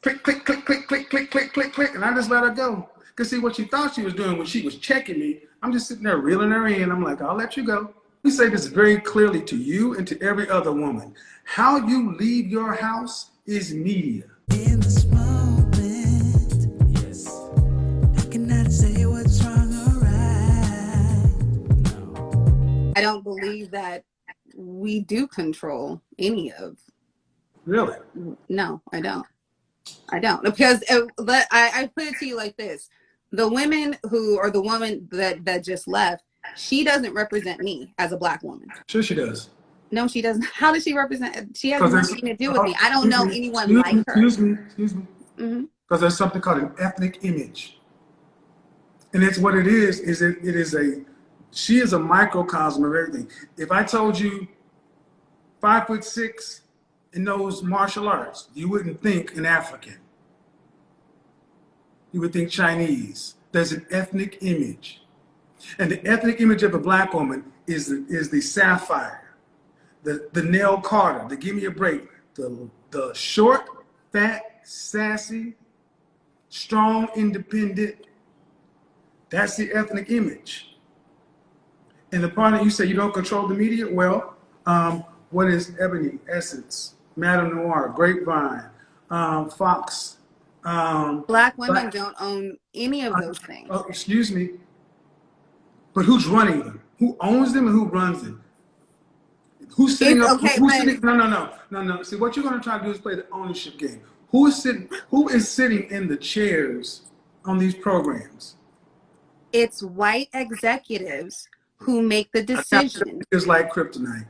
click, click, click, click, click, click, click, click, click, and I just let her go. Because see, what she thought she was doing when she was checking me, I'm just sitting there reeling her in. I'm like, I'll let you go. We say this very clearly to you and to every other woman. How you leave your house is media. In this moment, yes, I cannot say what's wrong or right. No. I don't believe that we do control any of. Really? No, I don't. I don't. Because I put it to you like this. The women who, or the woman that just left, she doesn't represent me as a Black woman. Sure she does. No, she doesn't. How does she represent? She has nothing to do with me. I don't know anyone like her. Excuse me. Because there's something called an ethnic image. And it's what it is she is a microcosm of everything. If I told you 5'6" and knows martial arts, you wouldn't think an African. You would think Chinese. There's an ethnic image. And the ethnic image of a Black woman is the sapphire, the nail Carter, the give me a break, the short, fat, sassy, strong, independent. That's the ethnic image. And the part that you say you don't control the media, well, what is Ebony Essence, Madame Noir, Grapevine, Fox? Black women don't own any of those things. Oh, excuse me. But who's running them? Who owns them and who runs them? Who's sitting up? Okay, No. See, what you're going to try to do is play the ownership game. Who is sitting in the chairs on these programs? It's white executives who make the decision. It's like kryptonite.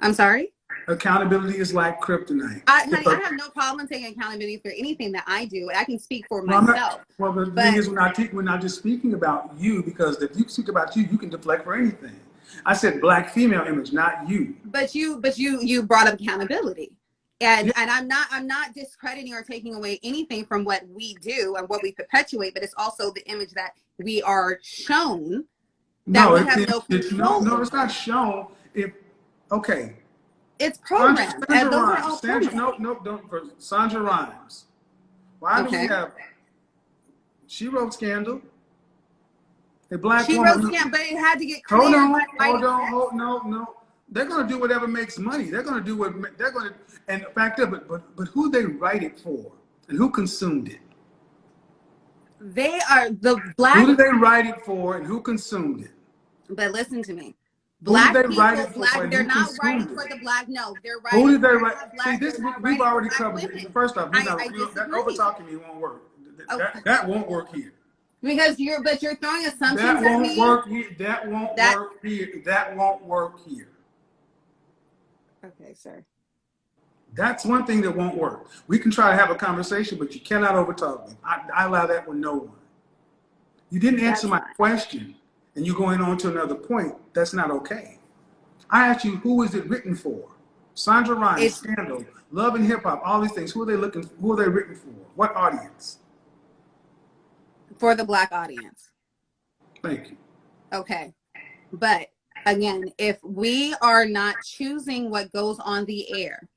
I'm sorry? Accountability is like kryptonite. Honey, I have no problem taking accountability for anything that I do. I can speak for myself. Well, the thing is, we're not just speaking about you, because if you speak about you, you can deflect for anything. I said Black female image, not you. But you brought up accountability. And I'm not discrediting or taking away anything from what we do and what we perpetuate, but it's also the image that we are shown that we have no control. No, it's not shown. Okay. It's programmed. Sandra Rhimes. Why do we have? She wrote Scandal. A Black woman. She wrote Scandal, but it had to get clear. No. They're going to do whatever makes money. They're going to do what they're going to. And the fact is, but who they write it for, and who consumed it? They are the Black. Who did they write it for, and who consumed it? But listen to me. Black people, they're not writing for the Black. No, they're writing. Who did they write? See, this we've already covered it. First off, that over talking me won't work. That won't work here. Because you're throwing assumptions at me. That won't work here. That won't work here. Okay, sir. That's one thing that won't work. We can try to have a conversation, but you cannot overtalk me. I allow that with no one. You didn't answer my question, and you're going on to another point. That's not okay. I asked you, who is it written for? Sandra Rhimes, Scandal, Love and Hip Hop, all these things. Who are they written for? What audience? For the Black audience. Thank you. Okay. But again, if we are not choosing what goes on the air,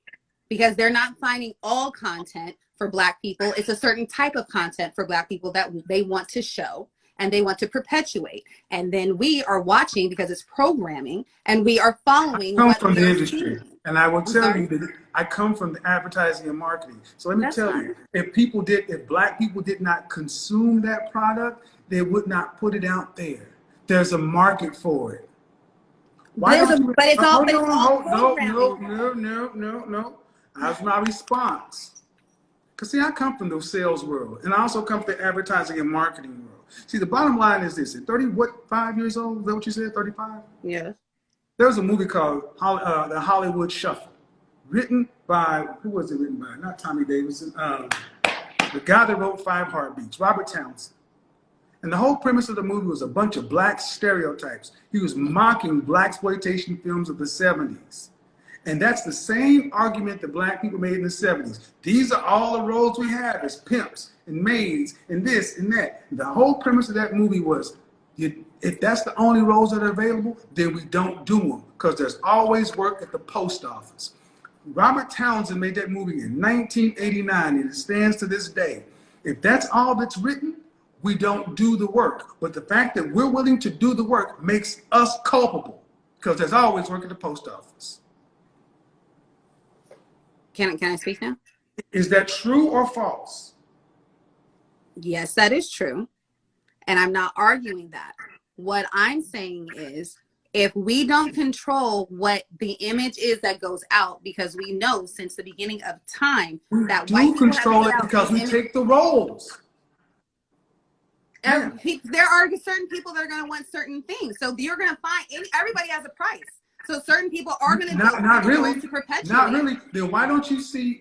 because they're not finding all content for Black people, it's a certain type of content for Black people that they want to show and they want to perpetuate. And then we are watching because it's programming, and we are following. I come from the industry, and I will tell you that I come from the advertising and marketing. So let me tell you, if Black people did not consume that product, they would not put it out there. There's a market for it. But it's all No. That's my response. Because see, I come from the sales world, and I also come from the advertising and marketing world. See, the bottom line is this: at 5 years old? Is that what you said? 35? Yeah. There was a movie called The Hollywood Shuffle, written by, who was it written by? Not Tommy Davidson. The guy that wrote 5 Heartbeats, Robert Townsend. And the whole premise of the movie was a bunch of Black stereotypes. He was mocking Blaxploitation films of the 70s. And that's the same argument that Black people made in the 70s. These are all the roles we have as pimps and maids and this and that. And the whole premise of that movie was, if that's the only roles that are available, then we don't do them, because there's always work at the post office. Robert Townsend made that movie in 1989, and it stands to this day. If that's all that's written, we don't do the work. But the fact that we're willing to do the work makes us culpable, because there's always work at the post office. Can I speak now? Is that true or false? Yes, that is true. And I'm not arguing that. What I'm saying is, if we don't control what the image is that goes out, because we know since the beginning of time that we white do people control have it because we take the roles. Yeah. There are certain people that are going to want certain things. So you're going to find everybody has a price. So certain people are going to not really to perpetuate. Not really. Then why don't you see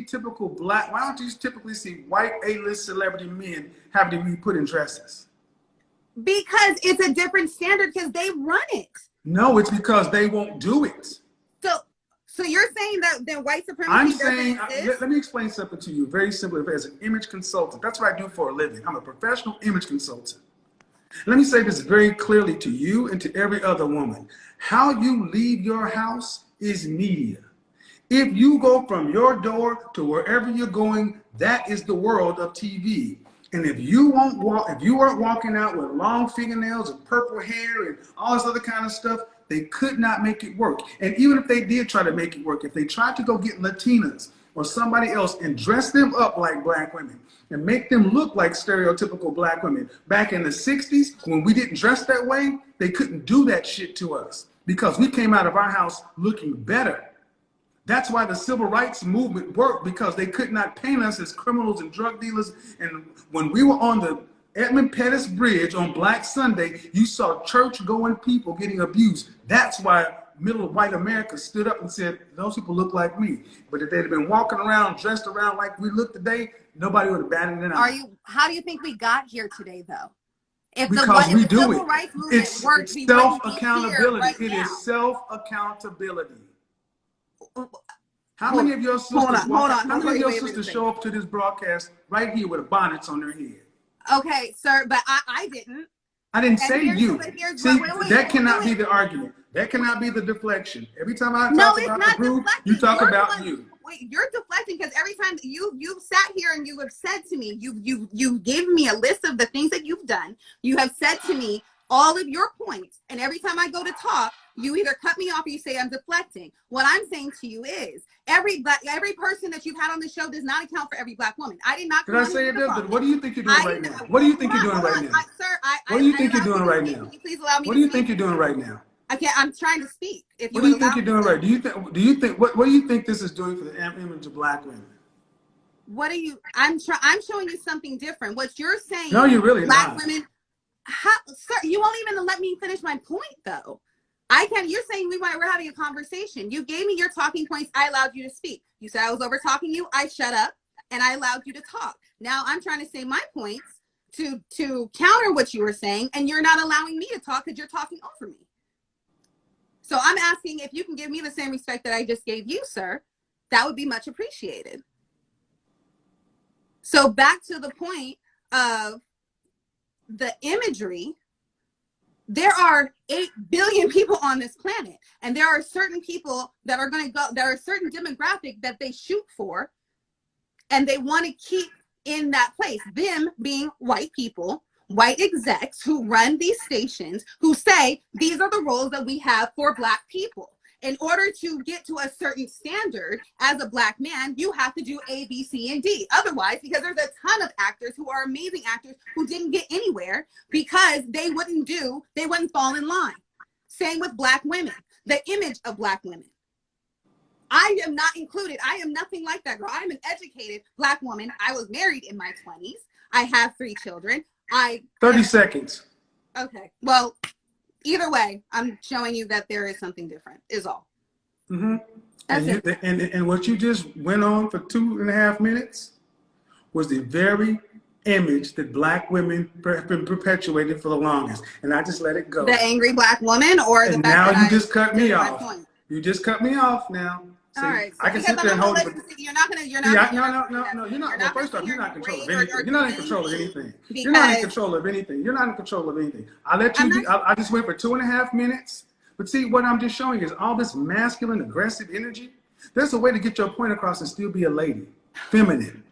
typical black? Why don't you typically see white A-list celebrity men having to be put in dresses? Because it's a different standard, because they run it. No, it's because they won't do it. So you're saying that white supremacy I'm doesn't saying, exist? let me explain something to you very simply. As an image consultant, that's what I do for a living. I'm a professional image consultant. Let me say this very clearly to you and to every other woman. How you leave your house is media. If you go from your door to wherever you're going, that is the world of TV. And if you weren't walking out with long fingernails and purple hair and all this other kind of stuff, they could not make it work. And even if they did try to make it work, if they tried to go get Latinas or somebody else and dress them up like black women and make them look like stereotypical black women back in the 60s, when we didn't dress that way, they couldn't do that shit to us because we came out of our house looking better. That's why the civil rights movement worked, because they could not paint us as criminals and drug dealers. And when we were on the Edmund Pettus Bridge on Black Sunday, you saw church-going people getting abused. That's why middle white America stood up and said, those people look like me. But if they'd have been walking around, dressed around like we look today, nobody would have batted an eye. How do you think we got here today, though? Because we do it. It's self-accountability. It is self-accountability. How many of your sisters show up to this broadcast right here with bonnets on their head? Okay, sir, but I didn't. I didn't say you. See, that cannot be the argument. That cannot be the deflection. Every time I talk about the group, you talk about you. Wait, you're deflecting, because every time you've sat here and you have said to me, you've given me a list of the things that you've done. You have said to me all of your points, and every time I go to talk, you either cut me off or you say I'm deflecting. What I'm saying to you is every person that you've had on the show does not account for every black woman. I did not. Did I say it does? What do you think you're doing right now? What do you think you're doing right now? Sir, what do you think you're doing right now? Please allow me. What do you think you're doing right now? I'm trying to speak. What do you think you're doing right? Do you think what do you think this is doing for the image of black women? What are you? I'm showing you something different. What you're saying? No, you're really black not. Women. Sir, you won't even let me finish my point, though. You're saying we're having a conversation. You gave me your talking points. I allowed you to speak. You said I was over talking you. I shut up and I allowed you to talk. Now I'm trying to say my points to counter what you were saying, and you're not allowing me to talk because you're talking over me. So I'm asking if you can give me the same respect that I just gave you, sir. That would be much appreciated. So back to the point of the imagery. There are 8 billion people on this planet, and there are certain people that are going to go, there are certain demographic that they shoot for, and they want to keep in that place, them being white people, white execs who run these stations, who say these are the roles that we have for black people. In order to get to a certain standard as a black man, you have to do A, B, C, and D. Otherwise, because there's a ton of actors who are amazing actors who didn't get anywhere because they wouldn't fall in line. Same with black women, the image of black women. I am not included. I am nothing like that, girl. I'm an educated black woman. I was married in my 20s. I have 3 children. 30 seconds. Okay, well, either way, I'm showing you that there is something different, is all. Mm-hmm. And what you just went on for 2.5 minutes was the very image that black women have been perpetuated for the longest. And I just let it go. The angry black woman, or the fact now that you just cut me off. Point. You just cut me off now. See, all right. So I can sit there and hold it. You're not gonna. No. You're not. Well, first off, you're not in control of anything. You're not in control of anything. You're not in control of anything. You're not in control of anything. I let you. I just went for 2.5 minutes. But see, what I'm just showing is all this masculine, aggressive energy. There's a way to get your point across and still be a lady, feminine.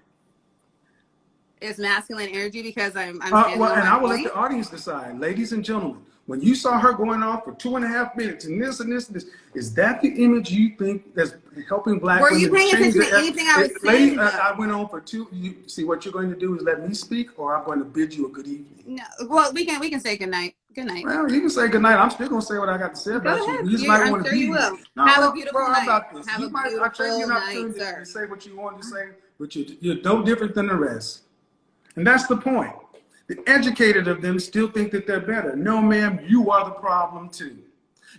It's masculine energy because I'm Well, and I will let the audience decide. Ladies and gentlemen, when you saw her going off for 2.5 minutes and this and this and this, is that the image you think that's helping black women? Were you paying attention to anything I was saying? I went on for you see, what you're going to do is let me speak, or I'm going to bid you a good evening. No, well, we can say good night. Good night. Well, you can say good night. I'm still going to say what I got to say about you. You just might want to be. You will. No, have a beautiful night. About this. Have you a might, beautiful I trade you an opportunity night, to say what you want to say, but you're no different than the rest. And that's the point. The educated of them still think that they're better. No, ma'am, you are the problem too.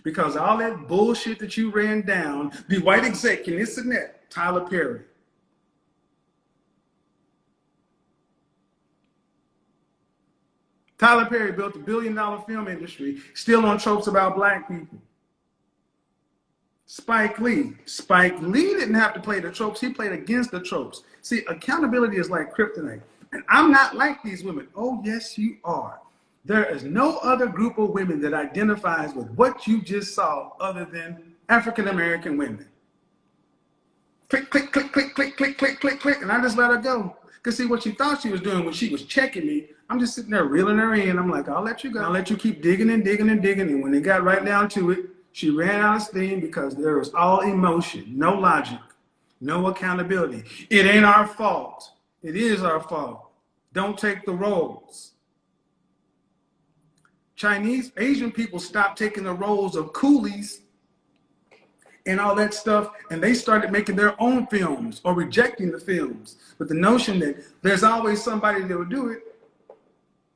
Because all that bullshit that you ran down, the white exec and this and that, Tyler Perry. Tyler Perry built a $1 billion film industry, still on tropes about black people. Spike Lee didn't have to play the tropes, he played against the tropes. See, accountability is like kryptonite. And I'm not like these women. Oh, yes, you are. There is no other group of women that identifies with what you just saw other than African-American women. Click, click, click, click, click, click, click, click, click, and I just let her go. Because see, what she thought she was doing when she was checking me, I'm just sitting there reeling her in. I'm like, I'll let you go. I'll let you keep digging and digging and digging. And when it got right down to it, she ran out of steam because there was all emotion, no logic, no accountability. It ain't our fault. It is our fault. Don't take the roles. Asian people stopped taking the roles of coolies and all that stuff, and they started making their own films or rejecting the films. But the notion that there's always somebody that will do it,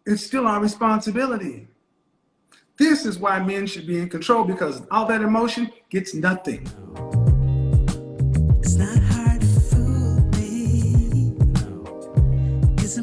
it's still our responsibility. This is why men should be in control, because all that emotion gets nothing. It's not hard to fool me. It's a